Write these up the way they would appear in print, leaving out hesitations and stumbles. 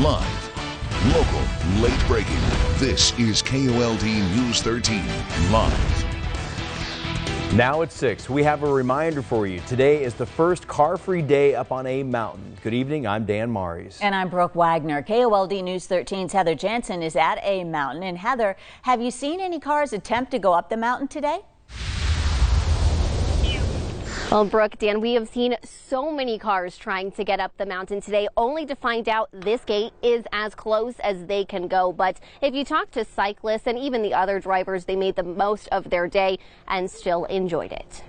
Live, local, late breaking. This is KOLD News 13 Live. Now at 6, we have a reminder for you. Today is the first car-free day up on a mountain. Good evening, I'm Dan Maries. And I'm Brooke Wagner. KOLD News 13's Heather Jansen is at a mountain. And Heather, have you seen any cars attempt to go up the mountain today? Well, Brooke, Dan, we have seen so many cars trying to get up the mountain today, only to find out this gate is as close as they can go. But if you talk to cyclists and even the other drivers, they made the most of their day and still enjoyed it.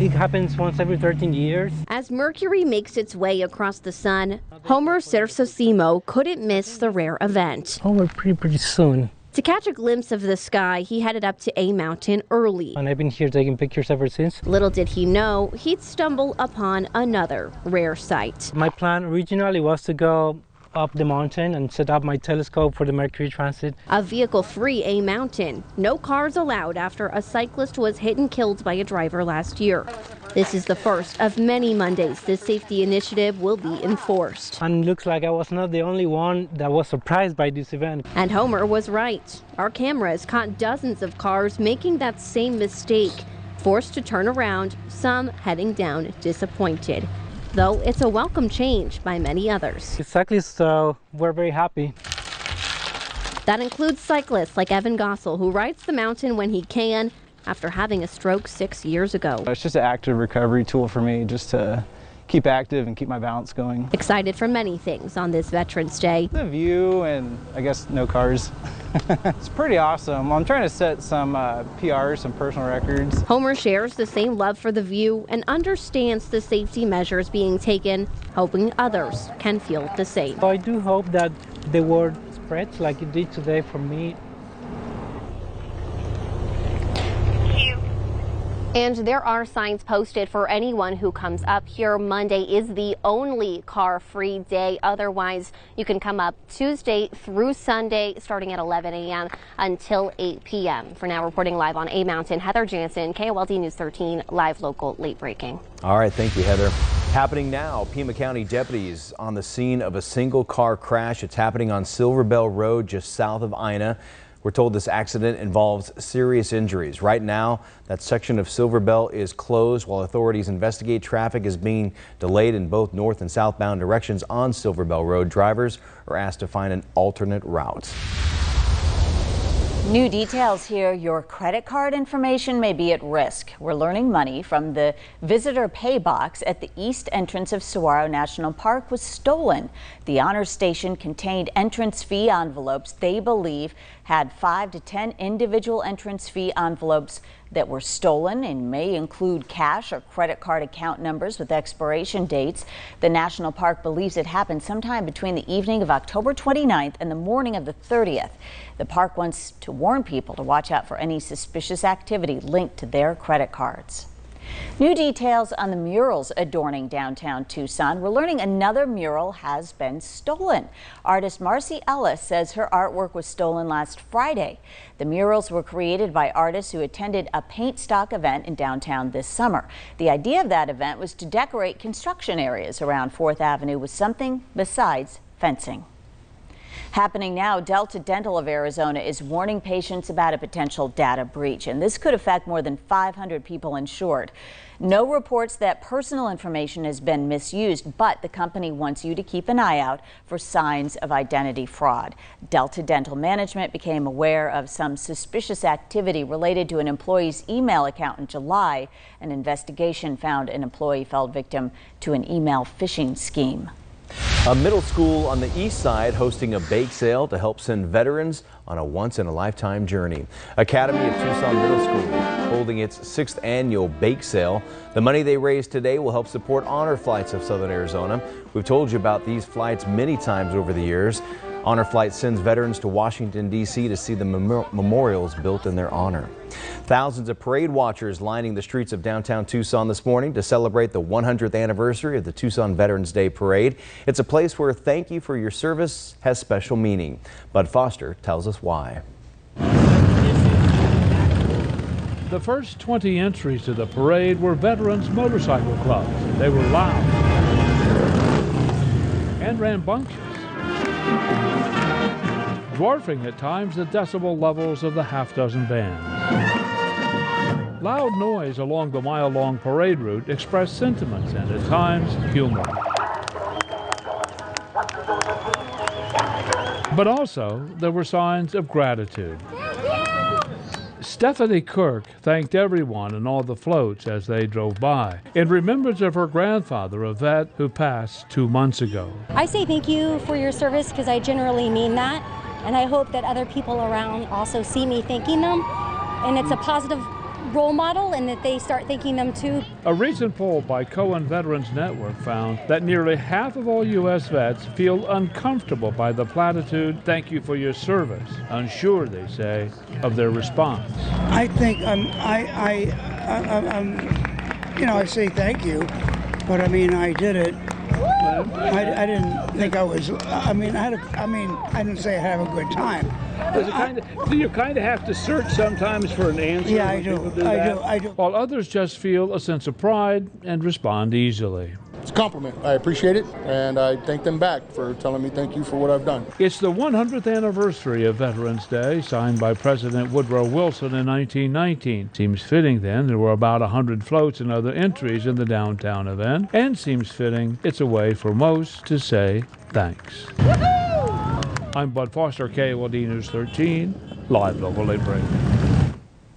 It happens once every 13 years. As Mercury makes its way across the sun, Homer Sersosimo couldn't miss the rare event. Oh, we're pretty soon. To catch a glimpse of the sky, he headed up to a mountain early. And I've been here taking pictures ever since. Little did he know, he'd stumble upon another rare sight. My plan originally was to go up the mountain and set up my telescope for the Mercury transit. A vehicle-free A mountain. No cars allowed after a cyclist was hit and killed by a driver last year. This is the first of many Mondays this safety initiative will be enforced. And looks like I was not the only one that was surprised by this event. And Homer was right. Our cameras caught dozens of cars making that same mistake, forced to turn around, some heading down disappointed. Though it's a welcome change by many others. Exactly, so we're very happy. That includes cyclists like Evan Gossel, who rides the mountain when he can after having a stroke 6 years ago. It's just an active recovery tool for me, just to keep active and keep my balance going. Excited for many things on this Veterans Day. The view and I guess no cars. It's pretty awesome. I'm trying to set some PRs, some personal records. Homer shares the same love for the view and understands the safety measures being taken, hoping others can feel the same. I do hope that the word spreads like it did today for me. And there are signs posted for anyone who comes up here. Monday is the only car-free day. Otherwise, you can come up Tuesday through Sunday, starting at 11 a.m. until 8 p.m. For now, reporting live on A Mountain, Heather Jansen, KOLD News 13, live, local, late breaking. All right, thank you, Heather. Happening now, Pima County deputies on the scene of a single car crash. It's happening on Silver Bell Road, just south of Ina. We're told this accident involves serious injuries. Right now, that section of Silver Bell is closed while authorities investigate. Traffic is being delayed in both north and southbound directions on Silver Bell Road. Drivers are asked to find an alternate route. New details here. Your credit card information may be at risk. We're learning money from the visitor pay box at the east entrance of Saguaro National Park was stolen. The honor station contained entrance fee envelopes they believe had 5 to 10 individual entrance fee envelopes that were stolen and may include cash or credit card account numbers with expiration dates. The national park believes it happened sometime between the evening of October 29th and the morning of the 30th. The park wants to warn people to watch out for any suspicious activity linked to their credit cards. New details on the murals adorning downtown Tucson. We're learning another mural has been stolen. Artist Marcy Ellis says her artwork was stolen last Friday. The murals were created by artists who attended a paint stock event in downtown this summer. The idea of that event was to decorate construction areas around 4th Avenue with something besides fencing. Happening now, Delta Dental of Arizona is warning patients about a potential data breach, and this could affect more than 500 people insured. No reports that personal information has been misused, but the company wants you to keep an eye out for signs of identity fraud. Delta Dental management became aware of some suspicious activity related to an employee's email account in July. An investigation found an employee fell victim to an email phishing scheme. A middle school on the east side hosting a bake sale to help send veterans on a once-in-a-lifetime journey. Academy of Tucson Middle School holding its 6th annual bake sale. The money they raise today will help support honor flights of Southern Arizona. We've told you about these flights many times over the years. Honor Flight sends veterans to Washington, D.C. to see the memorials built in their honor. Thousands of parade watchers lining the streets of downtown Tucson this morning to celebrate the 100th anniversary of the Tucson Veterans Day Parade. It's a place where thank you for your service has special meaning. Bud Foster tells us why. The first 20 entries to the parade were Veterans Motorcycle Clubs. They were loud. and rambunctious, dwarfing at times the decibel levels of the half-dozen bands. Loud noise along the mile-long parade route expressed sentiments and, at times, humor. But also, there were signs of gratitude. Stephanie Kirk thanked everyone and all the floats as they drove by, in remembrance of her grandfather, a vet who passed 2 months ago. I say thank you for your service because I generally mean that, and I hope that other people around also see me thanking them, and it's a positive role model and that they start thanking them too. A recent poll by Cohen Veterans Network found that nearly half of all U.S. vets feel uncomfortable by the platitude, "Thank you for your service," unsure, they say, of their response. I think I say thank you, but I mean, I did it. I didn't think I was. I didn't say I had a good time. Do you kind of have to search sometimes for an answer? Yeah, I do. I do. While others just feel a sense of pride and respond easily. It's a compliment. I appreciate it, and I thank them back for telling me thank you for what I've done. It's the 100th anniversary of Veterans Day, signed by President Woodrow Wilson in 1919. Seems fitting then there were about 100 floats and other entries in the downtown event, and seems fitting it's a way for most to say thanks. I'm Bud Foster, KOLD News 13, live local late break.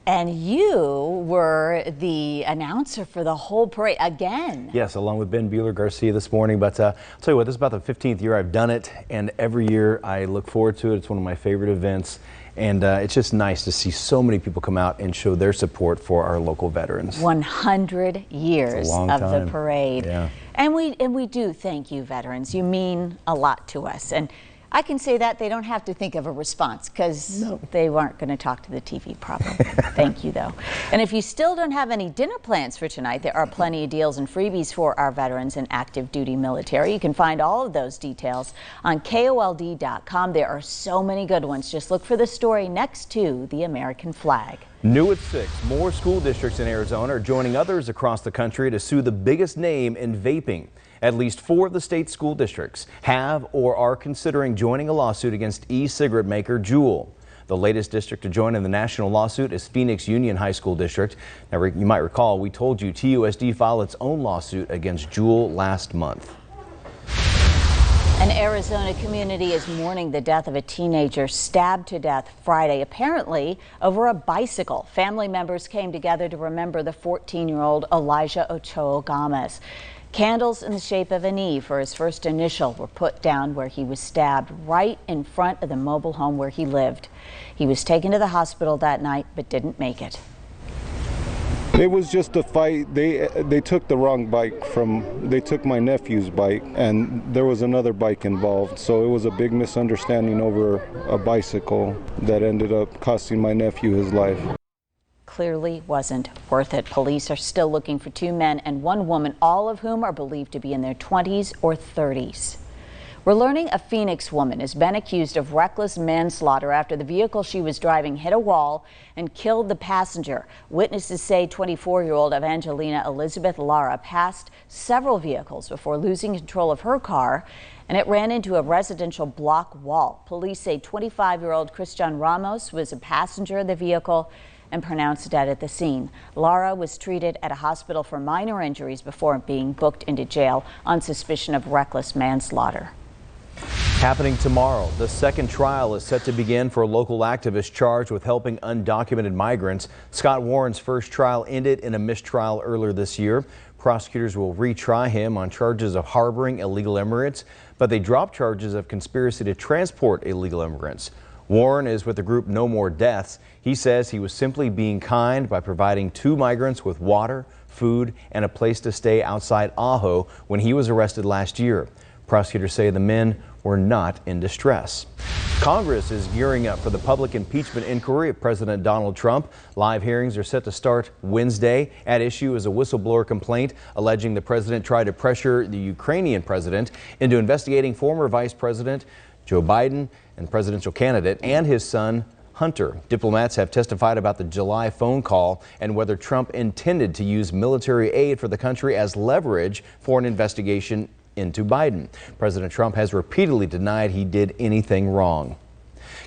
And you were the announcer for the whole parade again. Yes, along with Ben Bueller-Garcia this morning. But I'll tell you what, this is about the 15th year I've done it, and every year I look forward to it. It's one of my favorite events, and it's just nice to see so many people come out and show their support for our local veterans. 100 years of time. the parade. Yeah. And we do thank you, veterans. You mean a lot to us. And I can say that they don't have to think of a response because they weren't going to talk to the TV probably. Thank you, though. And if you still don't have any dinner plans for tonight, there are plenty of deals and freebies for our veterans and active duty military. You can find all of those details on KOLD.com. There are so many good ones. Just look for the story next to the American flag. New at 6, more school districts in Arizona are joining others across the country to sue the biggest name in vaping. At least 4 of the state's school districts have or are considering joining a lawsuit against e-cigarette maker Juul. The latest district to join in the national lawsuit is Phoenix Union High School District. Now, you might recall we told you TUSD filed its own lawsuit against Juul last month. An Arizona community is mourning the death of a teenager stabbed to death Friday, apparently over a bicycle. Family members came together to remember the 14-year-old Elijah Ochoa Gomez. Candles in the shape of an E for his first initial were put down where he was stabbed, right in front of the mobile home where he lived. He was taken to the hospital that night but didn't make it. It was just a fight. They took the wrong bike they took my nephew's bike, and there was another bike involved. So it was a big misunderstanding over a bicycle that ended up costing my nephew his life. Clearly wasn't worth it. Police are still looking for 2 men and 1 woman, all of whom are believed to be in their 20s or 30s. We're learning a Phoenix woman has been accused of reckless manslaughter after the vehicle she was driving hit a wall and killed the passenger. Witnesses say 24-year-old Evangelina Elizabeth Lara passed several vehicles before losing control of her car, and it ran into a residential block wall. Police say 25-year-old Christian Ramos was a passenger of the vehicle and pronounced dead at the scene. Lara was treated at a hospital for minor injuries before being booked into jail on suspicion of reckless manslaughter. Happening tomorrow, the second trial is set to begin for a local activist charged with helping undocumented migrants. Scott Warren's first trial ended in a mistrial earlier this year. Prosecutors will retry him on charges of harboring illegal immigrants, but they dropped charges of conspiracy to transport illegal immigrants. Warren is with the group No More Deaths. He says he was simply being kind by providing 2 migrants with water, food, and a place to stay outside Ajo when he was arrested last year. Prosecutors say the men were not in distress. Congress is gearing up for the public impeachment inquiry of President Donald Trump. Live hearings are set to start Wednesday. At issue is a whistleblower complaint alleging the president tried to pressure the Ukrainian president into investigating former Vice President Joe Biden and presidential candidate and his son Hunter. Diplomats have testified about the July phone call and whether Trump intended to use military aid for the country as leverage for an investigation into Biden. President Trump has repeatedly denied he did anything wrong.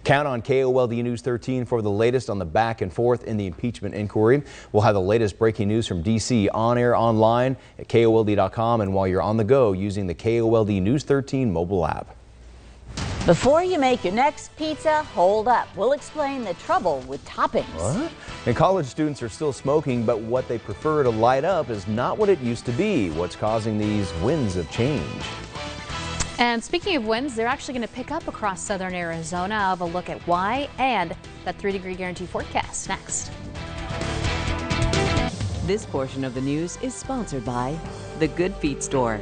Count on KOLD News 13 for the latest on the back and forth in the impeachment inquiry. We'll have the latest breaking news from D.C. on air online at KOLD.com and while you're on the go using the KOLD News 13 mobile app. Before you make your next pizza, hold up. We'll explain the trouble with toppings. What? And college students are still smoking, but what they prefer to light up is not what it used to be. What's causing these winds of change? And speaking of winds, they're actually going to pick up across southern Arizona. I'll have a look at why and that 3-degree guarantee forecast next. This portion of the news is sponsored by The Good Feet Store.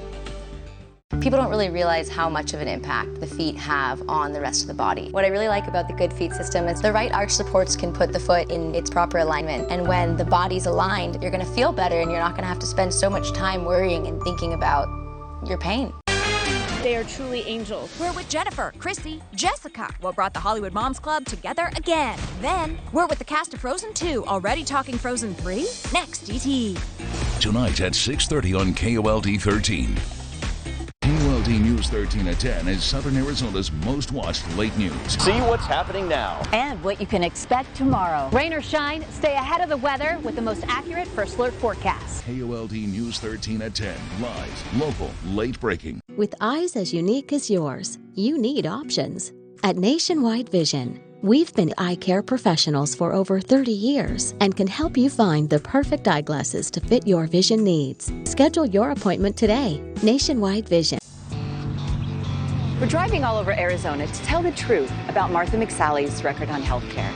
People don't really realize how much of an impact the feet have on the rest of the body. What I really like about the Good Feet system is the right arch supports can put the foot in its proper alignment. And when the body's aligned, you're going to feel better and you're not going to have to spend so much time worrying and thinking about your pain. They are truly angels. We're with Jennifer, Chrissy, Jessica, what brought the Hollywood Moms Club together again. Then, we're with the cast of Frozen 2, already talking Frozen 3? Next, DT. Tonight at 6:30 on KOLD 13. KOLD News 13 at 10 is Southern Arizona's most watched late news. See what's happening now. And what you can expect tomorrow. Rain or shine, stay ahead of the weather with the most accurate first alert forecast. KOLD News 13 at 10. Live, local, late breaking. With eyes as unique as yours, you need options. At Nationwide Vision, we've been eye care professionals for over 30 years and can help you find the perfect eyeglasses to fit your vision needs. Schedule your appointment today. Nationwide Vision. We're driving all over Arizona to tell the truth about Martha McSally's record on health care.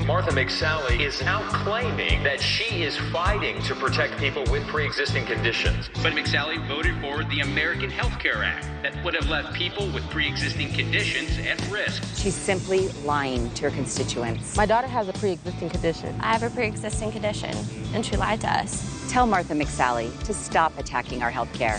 Martha McSally is now claiming that she is fighting to protect people with pre-existing conditions. But McSally voted for the American Health Care Act that would have left people with pre-existing conditions at risk. She's simply lying to her constituents. My daughter has a pre-existing condition. I have a pre-existing condition, and she lied to us. Tell Martha McSally to stop attacking our health care.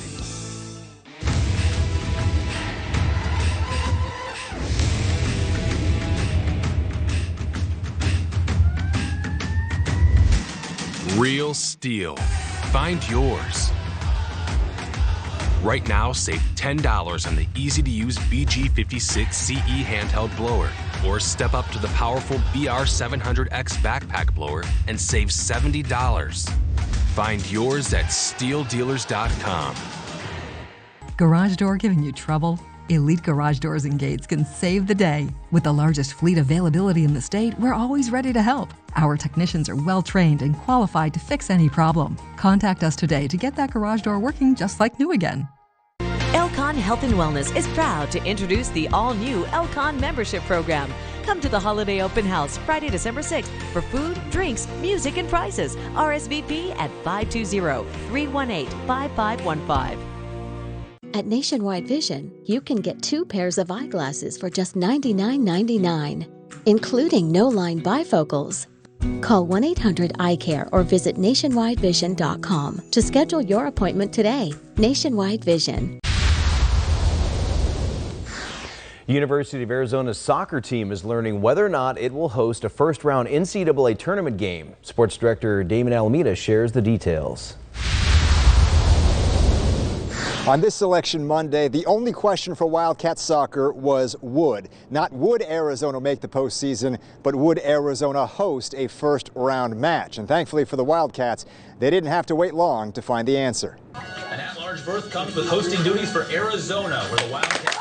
Real STIHL. Find yours. Right now, save $10 on the easy-to-use BG56 CE handheld blower, or step up to the powerful BR700X backpack blower and save $70. Find yours at stihldealers.com. Garage door giving you trouble? Elite Garage Doors and Gates can save the day. With the largest fleet availability in the state, we're always ready to help. Our technicians are well trained and qualified to fix any problem. Contact us today to get that garage door working just like new again. Elcon Health and Wellness is proud to introduce the all-new Elcon membership program. Come to the Holiday Open House Friday, December 6th for food, drinks, music, and prizes. RSVP at 520-318-5515. At Nationwide Vision, you can get 2 pairs of eyeglasses for just $99.99, including no-line bifocals. Call 1-800-EYECARE or visit nationwidevision.com to schedule your appointment today. Nationwide Vision. University of Arizona's soccer team is learning whether or not it will host a first-round NCAA tournament game. Sports Director Damon Alameda shares the details. On this Selection Monday, the only question for Wildcat soccer was not would Arizona make the postseason, but would Arizona host a first-round match? And thankfully for the Wildcats, they didn't have to wait long to find the answer. An at-large berth comes with hosting duties for Arizona, where the Wildcats...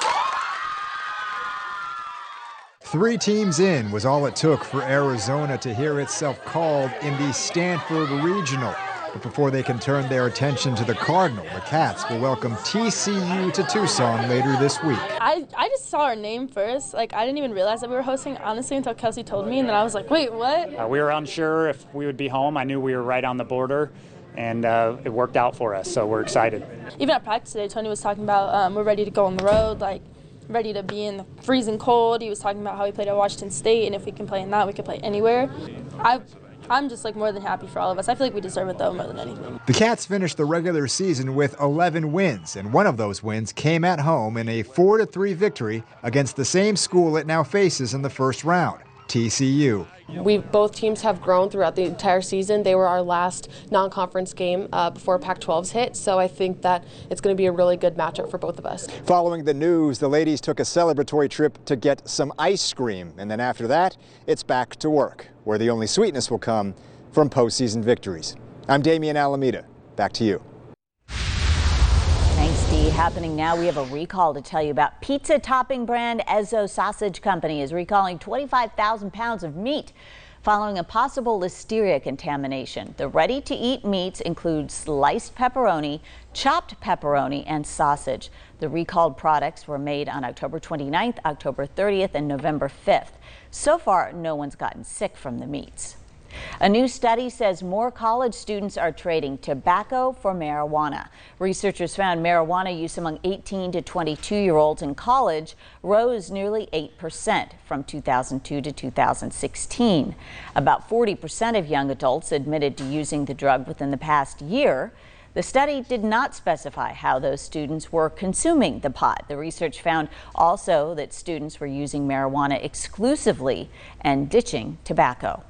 3 teams in was all it took for Arizona to hear itself called in the Stanford Regional. But before they can turn their attention to the Cardinal, the Cats will welcome TCU to Tucson later this week. I just saw our name first. I didn't even realize that we were hosting, honestly, until Kelsey told me, and then I was like, wait, what? We were unsure if we would be home. I knew we were right on the border, and it worked out for us, so we're excited. Even at practice today, Tony was talking about we're ready to go on the road, ready to be in the freezing cold. He was talking about how he played at Washington State, and if we can play in that, we could play anywhere. I'm just more than happy for all of us. I feel like we deserve it, though, more than anything. The Cats finished the regular season with 11 wins, and one of those wins came at home in a 4-3 victory against the same school it now faces in the first round. TCU. Both teams have grown throughout the entire season. They were our last non-conference game before Pac-12's hit, so I think that it's going to be a really good matchup for both of us. Following the news, the ladies took a celebratory trip to get some ice cream, and then after that, it's back to work, where the only sweetness will come from postseason victories. I'm Damian Alameda. Back to you. Thanks, Dee. Happening now, we have a recall to tell you about. Pizza topping brand Ezzo Sausage Company is recalling 25,000 pounds of meat following a possible listeria contamination. The ready-to-eat meats include sliced pepperoni, chopped pepperoni, and sausage. The recalled products were made on October 29th, October 30th, and November 5th. So far, no one's gotten sick from the meats. A new study says more college students are trading tobacco for marijuana. Researchers found marijuana use among 18 to 22-year-olds in college rose nearly 8% from 2002 to 2016. About 40% of young adults admitted to using the drug within the past year. The study did not specify how those students were consuming the pot. The research found also that students were using marijuana exclusively and ditching tobacco.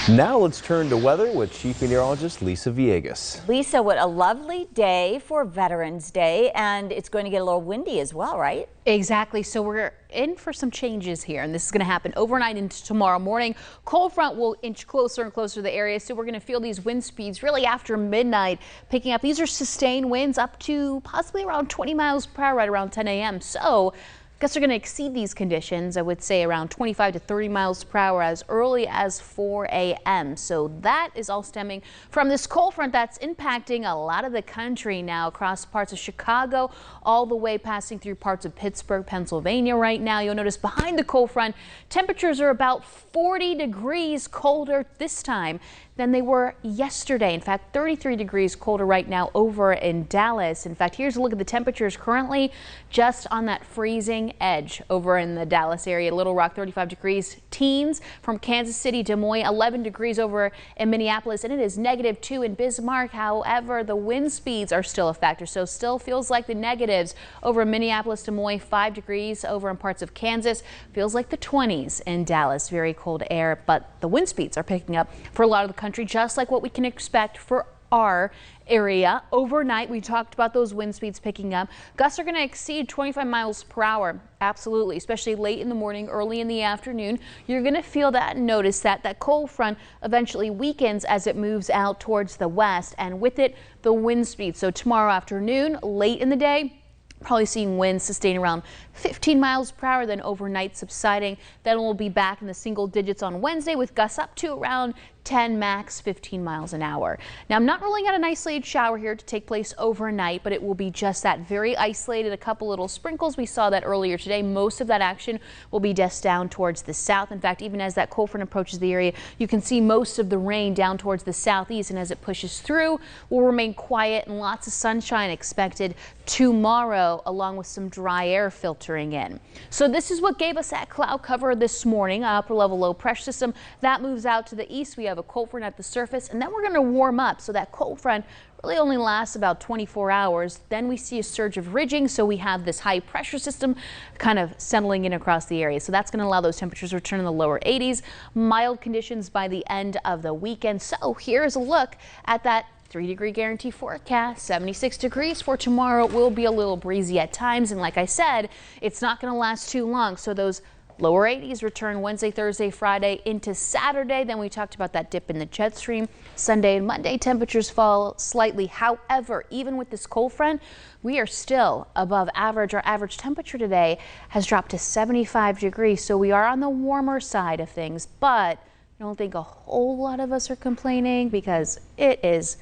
Now let's turn to weather with Chief Meteorologist Lisa Villegas. Lisa, what a lovely day for Veterans Day, and it's going to get a little windy as well, right? Exactly. So we're in for some changes here, and this is going to happen overnight into tomorrow morning. Cold front will inch closer and closer to the area, so we're going to feel these wind speeds really after midnight picking up. These are sustained winds up to possibly around 20 miles per hour right around 10 a.m. So gusts are going to exceed these conditions, I would say around 25 to 30 miles per hour as early as 4 a.m. So that is all stemming from this cold front that's impacting a lot of the country now across parts of Chicago, all the way passing through parts of Pittsburgh, Pennsylvania right now. You'll notice behind the cold front, temperatures are about 40 degrees colder this time than they were yesterday. In fact, 33 degrees colder right now over in Dallas. In fact, here's a look at the temperatures currently just on that freezing edge over in the Dallas area. Little Rock, 35 degrees. Teens from Kansas City, Des Moines, 11 degrees over in Minneapolis, and it is -2 in Bismarck. However, the wind speeds are still a factor, so still feels like the negatives over in Minneapolis, Des Moines, 5 degrees over in parts of Kansas. Feels like the 20s in Dallas. Very cold air, but the wind speeds are picking up for a lot of the country, just like what we can expect for our area. Overnight, we talked about those wind speeds picking up. Gusts are going to exceed 25 miles per hour. Absolutely, especially late in the morning, early in the afternoon. You're going to feel that and notice that that cold front eventually weakens as it moves out towards the west, and with it, the wind speed. So tomorrow afternoon, late in the day, probably seeing winds sustain around 15 miles per hour, then overnight subsiding. Then we'll be back in the single digits on Wednesday with gusts up to around 10, max 15 miles an hour. Now, I'm not ruling out an isolated shower here to take place overnight, but it will be just that, very isolated. A couple little sprinkles. We saw that earlier today. Most of that action will be just down towards the south. In fact, even as that cold front approaches the area, you can see most of the rain down towards the southeast, and as it pushes through, will remain quiet and lots of sunshine expected tomorrow, along with some dry air filtering in. So this is what gave us that cloud cover this morning. Upper level low pressure system that moves out to the east. We have a cold front at the surface, and then we're going to warm up. So that cold front really only lasts about 24 hours. Then we see a surge of ridging, so we have this high pressure system kind of settling in across the area. So that's going to allow those temperatures to return in the lower 80s. Mild conditions by the end of the weekend. So here's a look at that 3-degree guarantee forecast. 76 degrees for tomorrow. It will be a little breezy at times, and like I said, it's not going to last too long. So those lower 80s return Wednesday, Thursday, Friday into Saturday. Then we talked about that dip in the jet stream. Sunday and Monday temperatures fall slightly. However, even with this cold front, we are still above average. Our average temperature today has dropped to 75 degrees. So we are on the warmer side of things, but I don't think a whole lot of us are complaining because it is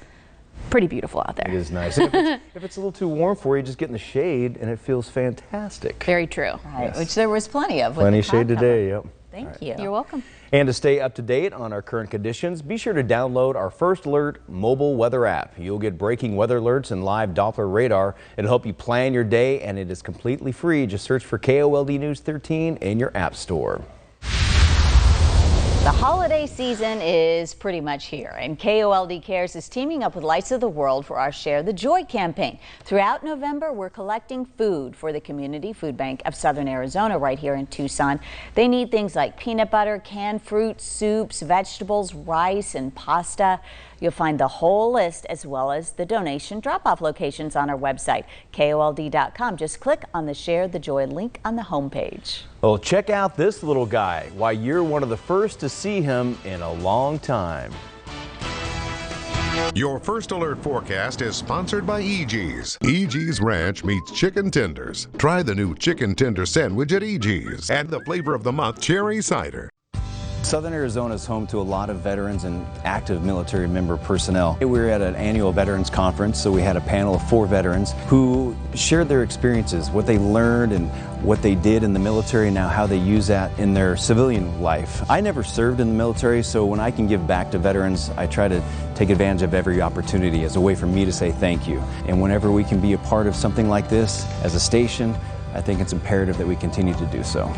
pretty beautiful out there. It is nice. If it's a little too warm for you, just get in the shade and it feels fantastic. Very true. Right, yes. Which there was plenty of. Plenty of shade today, yep. Thank you. You're welcome. And to stay up to date on our current conditions, be sure to download our First Alert mobile weather app. You'll get breaking weather alerts and live Doppler radar. It'll help you plan your day, and it is completely free. Just search for KOLD News 13 in your app store. The holiday season is pretty much here, and KOLD Cares is teaming up with Lights of the World for our Share the Joy campaign. Throughout November, we're collecting food for the Community Food Bank of Southern Arizona right here in Tucson. They need things like peanut butter, canned fruits, soups, vegetables, rice, and pasta. You'll find the whole list as well as the donation drop-off locations on our website, KOLD.com. Just click on the Share the Joy link on the homepage. Well, check out this little guy. Why, you're one of the first to see him in a long time. Your First Alert forecast is sponsored by eegee's. eegee's Ranch meets chicken tenders. Try the new chicken tender sandwich at eegee's and the flavor of the month, cherry cider. Southern Arizona is home to a lot of veterans and active military member personnel. We were at an annual veterans conference, so we had a panel of 4 veterans who shared their experiences, what they learned and what they did in the military, and now how they use that in their civilian life. I never served in the military, so when I can give back to veterans, I try to take advantage of every opportunity as a way for me to say thank you. And whenever we can be a part of something like this as a station, I think it's imperative that we continue to do so.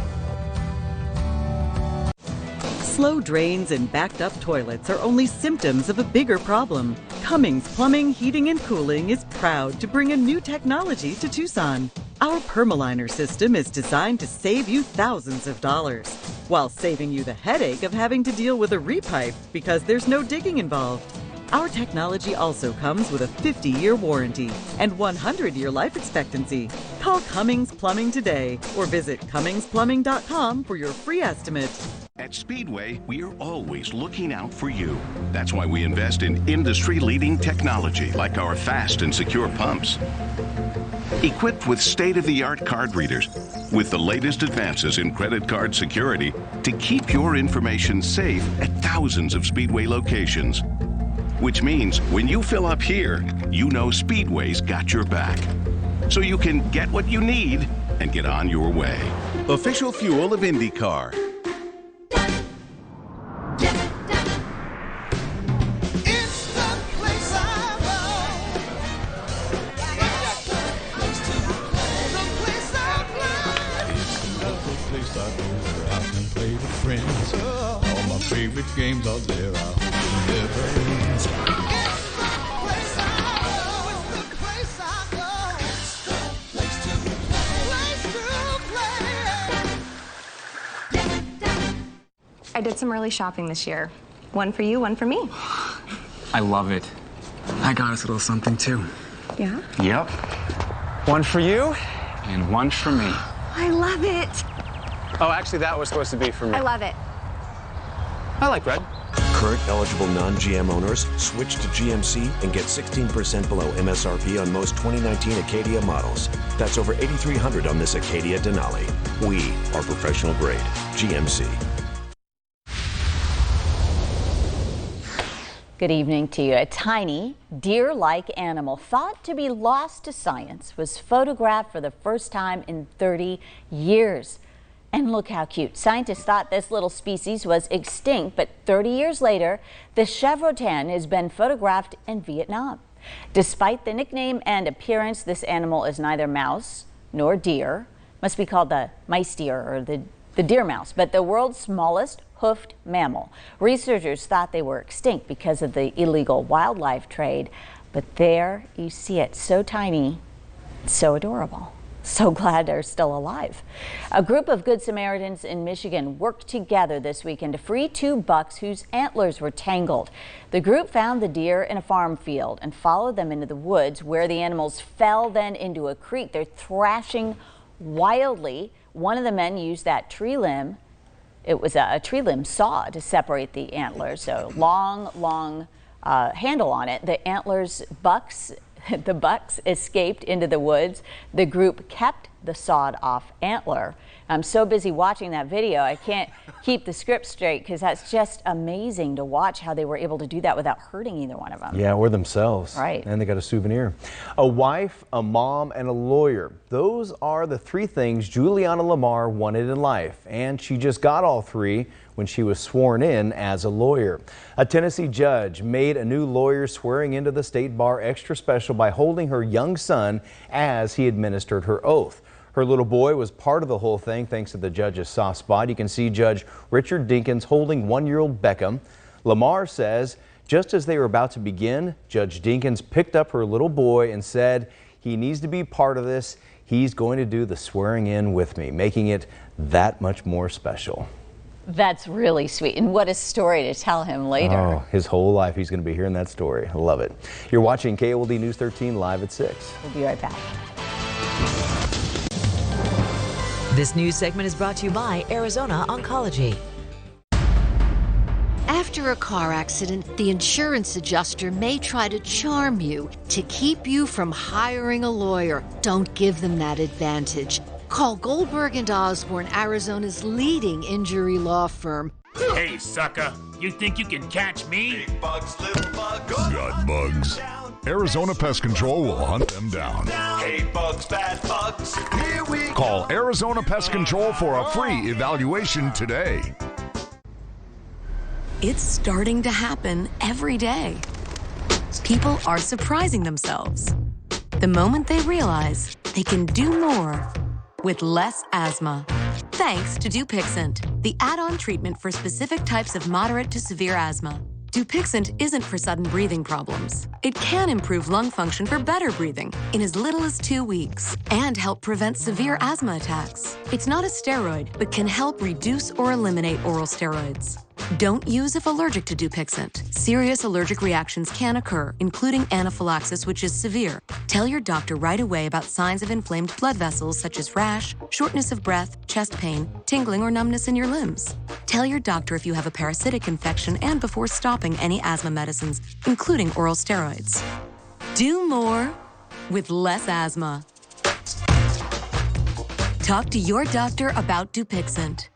Slow drains and backed up toilets are only symptoms of a bigger problem. Cummings Plumbing, Heating and Cooling is proud to bring a new technology to Tucson. Our Permaliner system is designed to save you thousands of dollars, while saving you the headache of having to deal with a repipe because there's no digging involved. Our technology also comes with a 50-year warranty and 100-year life expectancy. Call Cummings Plumbing today or visit CummingsPlumbing.com for your free estimate. At Speedway, we're always looking out for you. That's why we invest in industry-leading technology like our fast and secure pumps. Equipped with state-of-the-art card readers, with the latest advances in credit card security to keep your information safe at thousands of Speedway locations. Which means when you fill up here, you know Speedway's got your back. So you can get what you need and get on your way. Official fuel of IndyCar. Favorite games out there, I hope it never ends. I did some early shopping this year. One for you, one for me. I love it. I got us a little something too. Yeah? Yep. One for you and one for me. I love it. Oh, actually, that was supposed to be for me. I love it. I like red. Current eligible non-GM owners switch to GMC and get 16% below MSRP on most 2019 Acadia models. That's over $8,300 on this Acadia Denali. We are professional grade. GMC. Good evening to you. A tiny deer-like animal thought to be lost to science was photographed for the first time in 30 years. And look how cute. Scientists thought this little species was extinct, but 30 years later, the chevrotain has been photographed in Vietnam. Despite the nickname and appearance, this animal is neither mouse nor deer. Must be called the mice deer or the deer mouse, but the world's smallest hoofed mammal. Researchers thought they were extinct because of the illegal wildlife trade, but there you see it, so tiny, so adorable. So glad they're still alive. A group of Good Samaritans in Michigan worked together this weekend to free 2 bucks whose antlers were tangled. The group found the deer in a farm field and followed them into the woods where the animals fell then into a creek. They're thrashing wildly. One of the men used that tree limb. It was a tree limb saw to separate the antlers. So long handle on it. The antlers The bucks escaped into the woods. The group kept the sawed-off antler. I'm so busy watching that video, I can't keep the script straight because that's just amazing to watch how they were able to do that without hurting either one of them. Yeah, or themselves. Right. And they got a souvenir. A wife, a mom, and a lawyer. Those are the 3 things Juliana Lamar wanted in life, and she just got all 3 when she was sworn in as a lawyer. A Tennessee judge made a new lawyer swearing into the state bar extra special by holding her young son as he administered her oath. Her little boy was part of the whole thing thanks to the judge's soft spot. You can see Judge Richard Dinkins holding 1-year-old Beckham. Lamar says just as they were about to begin, Judge Dinkins picked up her little boy and said he needs to be part of this. He's going to do the swearing in with me, making it that much more special. That's really sweet, and what a story to tell him later. Oh, his whole life he's going to be hearing that story. I love it. You're watching KOLD News 13 live at 6. We'll be right back. This news segment is brought to you by Arizona Oncology. After a car accident, the insurance adjuster may try to charm you to keep you from hiring a lawyer. Don't give them that advantage. Call Goldberg Osborne, Arizona's leading injury law firm. Hey, sucker, you think you can catch me? Big bugs, little bugs. Got bugs? Arizona Pest Control will hunt them down. Hey, bugs, bad bugs. Here we go. Call Arizona Pest Control for a free evaluation today. It's starting to happen every day. People are surprising themselves the moment they realize they can do more with less asthma. Thanks to Dupixent, the add-on treatment for specific types of moderate to severe asthma. Dupixent isn't for sudden breathing problems. It can improve lung function for better breathing in as little as 2 weeks and help prevent severe asthma attacks. It's not a steroid, but can help reduce or eliminate oral steroids. Don't use if allergic to Dupixent. Serious allergic reactions can occur, including anaphylaxis, which is severe. Tell your doctor right away about signs of inflamed blood vessels such as rash, shortness of breath, chest pain, tingling, or numbness in your limbs. Tell your doctor if you have a parasitic infection and before stopping any asthma medicines, including oral steroids. Do more with less asthma. Talk to your doctor about Dupixent.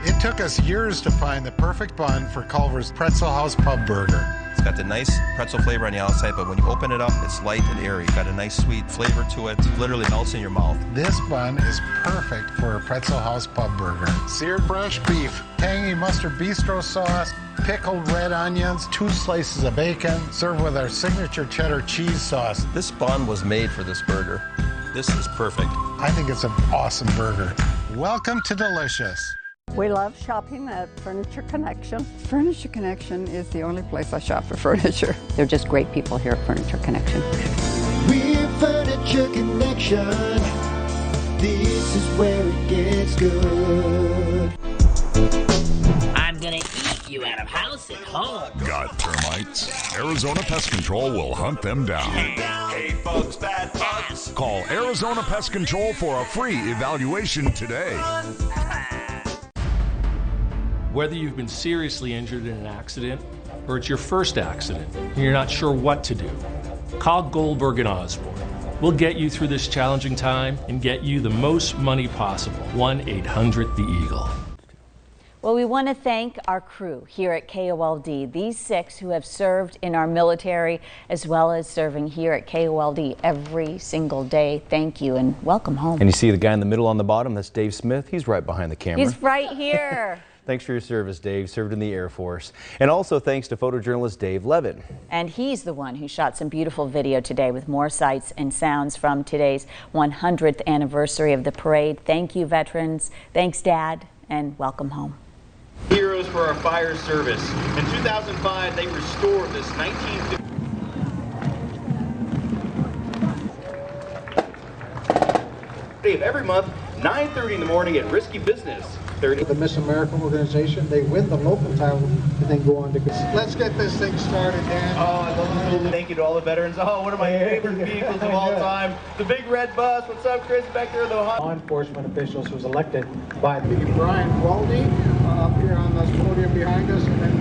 It took us years to find the perfect bun for Culver's Pretzel House Pub Burger. It's got the nice pretzel flavor on the outside, but when you open it up, it's light and airy. Got a nice sweet flavor to it. It literally melts in your mouth. This bun is perfect for a Pretzel House Pub Burger. Seared fresh beef, tangy mustard bistro sauce, pickled red onions, 2 slices of bacon, served with our signature cheddar cheese sauce. This bun was made for this burger. This is perfect. I think it's an awesome burger. Welcome to Delicious. We love shopping at Furniture Connection. Furniture Connection is the only place I shop for furniture. They're just great people here at Furniture Connection. We're Furniture Connection. This is where it gets good. I'm gonna eat you out of house and home. Got termites? Arizona Pest Control will hunt them down. Hey, bugs, bad bugs. Call Arizona Pest Control for a free evaluation today. Whether you've been seriously injured in an accident or it's your first accident and you're not sure what to do, call Goldberg Osborne. We'll get you through this challenging time and get you the most money possible. 1-800-THE-EAGLE. Well, we want to thank our crew here at KOLD, these 6 who have served in our military as well as serving here at KOLD every single day. Thank you and welcome home. And you see the guy in the middle on the bottom, that's Dave Smith. He's right behind the camera. He's right here. Thanks for your service, Dave. Served in the Air Force. And also thanks to photojournalist Dave Levin. And he's the one who shot some beautiful video today with more sights and sounds from today's 100th anniversary of the parade. Thank you, veterans. Thanks, Dad, and welcome home. Heroes for our fire service. In 2005, they restored this 1950. Every month, 9:30 in the morning at Risky Business. The Miss America organization, they win the local title and then go on to... Let's get this thing started, Dan. Oh, I love this. Thank you to all the veterans. Oh, one of my favorite vehicles of all time. The big red bus. What's up, Chris? Back there in the law enforcement officials was elected by Brian Waldy up here on this podium behind us, and then